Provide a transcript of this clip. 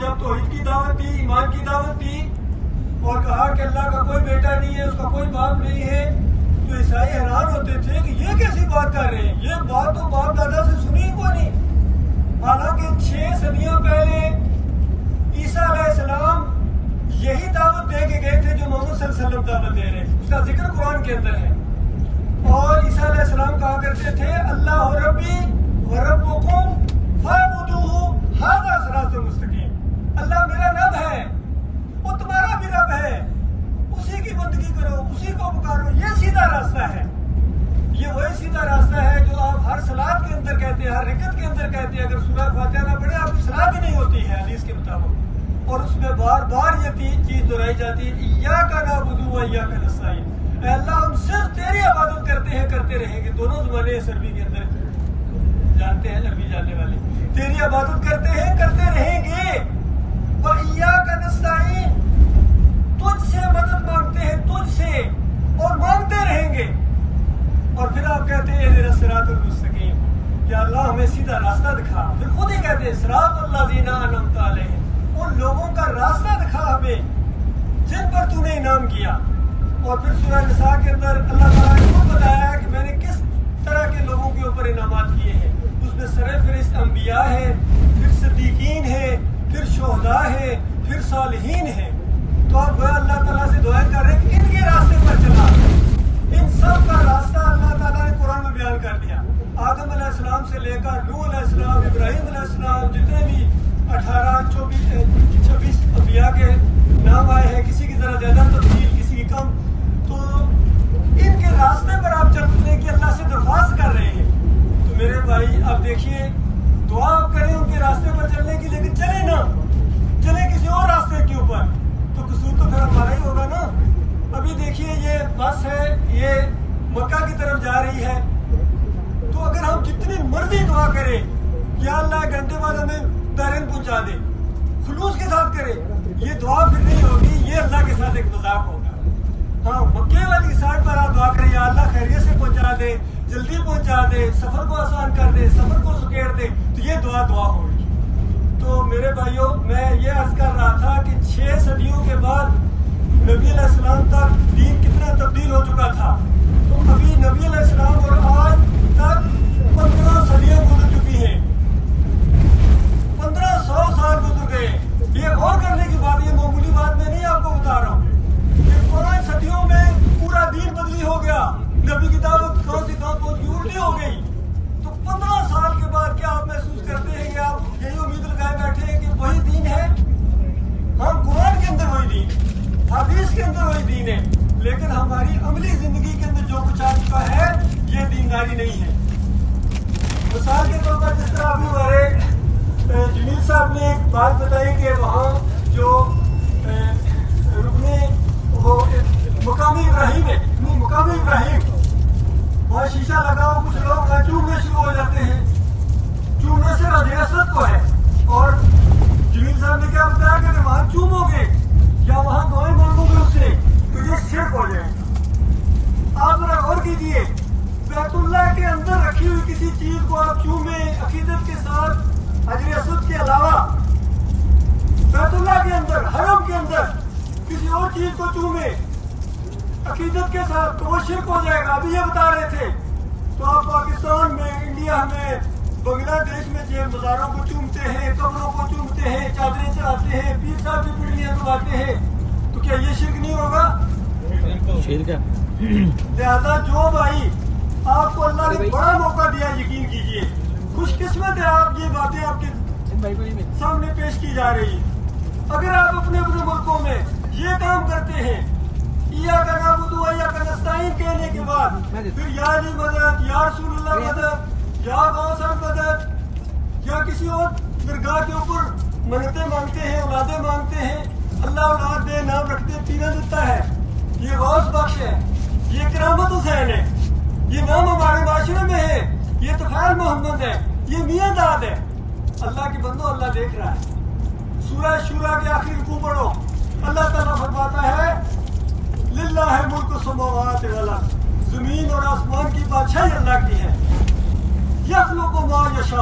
جب توحید کی دعوت دی، ایمان کی دعوت دی اور کہا کہ اللہ کا کوئی بیٹا نہیں ہے، اس کا کوئی باپ نہیں ہے، تو عیسائی حیران ہوتے تھے کہ یہ کیسی بات کر رہے ہیں، یہ بات تو باپ دادا سے سنی ہی کوئی نہیں۔ حالانکہ 6 صدیوں پہلے عیسیٰ علیہ السلام یہی دعوت دے کے گئے تھے جو محمد صلی اللہ علیہ وسلم دعوت دے رہے ہیں، اس کا ذکر قرآن کے اندر ہے۔ اور عیسیٰ علیہ السلام کہا کرتے تھے اللہ ربی و ربکم فاعبدوہ ھذا صراط مستقیم، اللہ میرا رب ہے، وہ تمہارا بھی رب ہے، اسی کی بندگی کرو، اسی کو پکارو، یہ سیدھا راستہ ہے۔ یہ وہی سیدھا راستہ ہے جو آپ ہر صلاۃ کے اندر کہتے ہیں، ہر رکعت کے اندر کہتے ہیں۔ اگر سورہ فاتحہ نہ پڑھے آپ کی صلاۃ ہی نہیں ہوتی ہے حدیث کے مطابق، اور اس میں بار بار یہ چیز دہرائی جاتی ہے ایاک نعبد و ایاک نستعین، اے اللہ ہم صرف تیری عبادت کرتے ہیں، کرتے رہیں گے۔ دونوں زبانیں اس عربی کے اندر جانتے ہیں، عربی جاننے والے، تیری عبادت کرتے ہیں، کرتے رہیں گے۔ وَإِيَّاكَ نَسْتَعِينُ، تجھ سے مدد مانگتے ہیں، تجھ سے، اور مانگتے رہیں گے۔ اور پھر آپ کہتے ہیں اہدنا الصراط المستقیم، یا اللہ ہمیں سیدھا راستہ دکھا۔ پھر خود ہی کہتے ہیں صراط الذین انعمت علیہم، ان لوگوں کا راستہ دکھا ہمیں جن پر تو نے انعام کیا۔ اور پھر سورہ نساء کے اندر اللہ تعالیٰ نے خود بتایا کہ میں نے کس طرح کے لوگوں کے اوپر انعامات کیے ہیں۔ اس میں سرفہرست انبیاء ہیں، پھر صدیقین ہیں، پھر شہداء ہیں، پھر صالحین ہیں۔ تو آپ گویا اللہ تعالیٰ سے دعائیں کر رہے ہیں کہ ان کے راستے پر چلا۔ ان سب کا راستہ اللہ تعالیٰ نے قرآن میں بیان کر دیا۔ آدم علیہ السلام سے لے کر نوح علیہ السلام، ابراہیم علیہ السلام، جتنے بھی 18 26 انبیاء کے نام آئے ہیں، کسی کی ذرا زیادہ تفصیل، کسی کی کم، تو ان کے راستے پر آپ چلنے کی اللہ سے درخواست کر رہے ہیں۔ تو میرے بھائی آپ دیکھیے، دعا آپ کریں ان کے راستے پر چلنے کی، لیکن چلیں نہ، چلیں کسی اور راستے کے اوپر، تو قصور تو پھر ہمارا ہی ہوگا نا۔ ابھی دیکھیے یہ بس ہے، یہ مکہ کی طرف جا رہی ہے، تو اگر ہم جتنی مرضی دعا کریں یا اللہ ایک گھنٹے بعد ہمیں بحرین پہنچا دے، خلوص کے ساتھ کریں، یہ دعا پھر نہیں ہوگی، یہ اللہ کے ساتھ ایک مذاق ہوگا۔ ہاں مکے والی سائڈ پر آپ دعا کریں یا اللہ خیریت سے پہنچا دے، جلدی پہنچا دے، سفر کو آسان کر دے، سفر کو سکیڑ دے، تو یہ دعا ہوگی۔ تو میرے بھائیوں، میں یہ عرض کر رہا تھا کہ 6 صدیوں کے بعد نبی علیہ السلام تک دین کتنا تبدیل ہو چکا تھا۔ تو ابھی نبی علیہ السلام اور آج تک 15 صدیاں گزر چکی ہیں، 1500 سال گزر گئے۔ یہ غور کرنے کی بات، یہ معمولی بات میں نہیں آپ کو بتا رہا ہوں کہ 5 صدیوں میں پورا دین بدلی ہو گیا، نبی کی دعوت کہاں سے کہاں پہنچ گئی، الٹی ہو گئی۔ تو 15 سال کے بعد کیا آپ محسوس کرتے ہیں کہ آپ یہی امید لگائے بیٹھے ہیں کہ وہی دین ہے؟ ہاں قرآن کے اندر وہی دین ہے، حدیث کے اندر وہی دین ہے، لیکن ہماری عملی زندگی کے اندر جو کچھ آ چکا ہے یہ دینداری نہیں ہے۔ مثال کے طور پر جس طرح ابھی ہمارے جمیل صاحب نے ایک بات بتائی کہ وہاں جو رکنے وہ مقامی ابراہیم ہے، مقامی ابراہیم، وہاں شیشہ لگا ہو، کچھ لوگ وہاں چومنے شروع ہو جاتے ہیں، چومنے سے رجعت کو ہے۔ اور جمیل صاحب نے کیا بتایا کہ اگر وہاں چومو گے یا وہاں دعائیں مانگو گے اس سے تو یہ شرک ہو جائے گا۔ آپ ذرا غور کیجیے، بیت اللہ کے اندر رکھی ہوئی کسی چیز کو آپ چومیں عقیدت کے ساتھ، حجر اسود کے علاوہ بیت اللہ کے اندر، حرم کے اندر کسی اور چیز کو چومیں عقیدت کے ساتھ تو وہ شرک ہو جائے گا۔ ابھی یہ بتا رہے تھے۔ تو آپ پاکستان میں، انڈیا میں، بنگلہ دیش میں جو مزاروں کو چومتے ہیں، قبروں کو چومتے ہیں، چادریں چڑھاتے ہیں، پیر صاحب کی پڑیاں دباتے ہیں، تو کیا یہ شرک نہیں ہوگا؟ لہذا جو بھائی آپ کو اللہ نے بڑا موقع دیا، یقین کیجئے، خوش قسمت ہے آپ، یہ باتیں آپ کے سامنے پیش کی جا رہی ہیں۔ اگر آپ اپنے اپنے ملکوں میں یہ کام کرتے ہیں، ایاک نعبد و ایاک نستعین کہنے کے بعد پھر یا علی مدد، یا رسول اللہ مدد، یا غوث مدد، یا کسی اور درگاہ کے اوپر منتیں مانگتے ہیں، اولادیں مانگتے ہیں، اللہ اولاد دے، نام رکھتے، پینا دیتا ہے، یہ غوث بخش ہے، یہ کرامت حسین ہے، یہ نام ہمارے معاشرے میں ہے، یہ طفیل محمد ہے، یہ میاں داد ہے۔ اللہ کے بندو، اللہ دیکھ رہا ہے۔ سورہ شورا کے آخری رکوع پڑھو، اللہ تعالیٰ فرماتا ہے للہ ملک السماوات والارض، زمین اور آسمان کی بادشاہی اللہ کی ہے، یخلق ما یشاء۔